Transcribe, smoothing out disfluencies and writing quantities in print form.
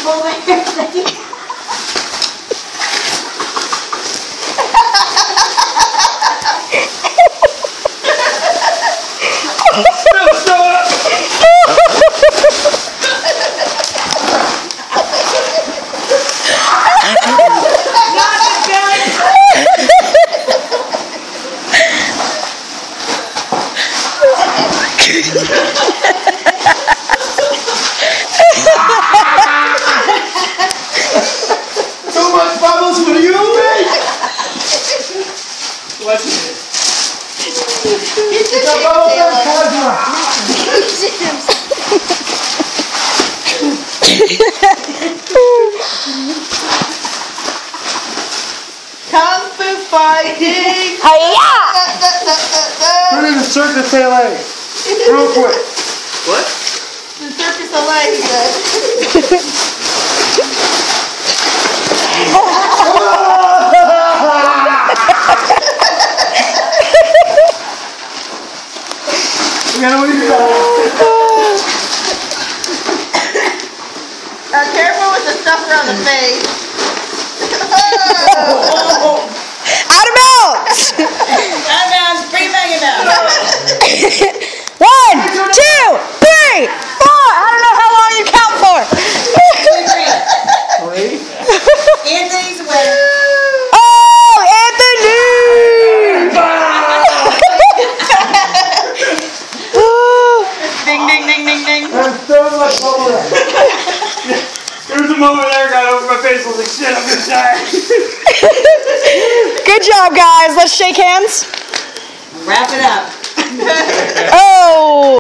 pull the hair thing. So much bubbles for you, mate! What's it? It's a bubble from Cosmo! Kung Fu fighting! Hi-ya! Put in the Cirque du Soleil. Real quick. What? The Cirque du Soleil, he said. Careful with the stuff around the face. Out of bounds! Out of bounds, bring it back in bounds. 1, 2, 3, 4! I don't know how long you count for. Anthony's winner. Oh, Anthony! Ding, ding, ding, ding, ding. There's so much bubble there. There was a moment there I got over my face. I was like, shit, I'm gonna die. Good job, guys. Let's shake hands. Wrap it up. Oh!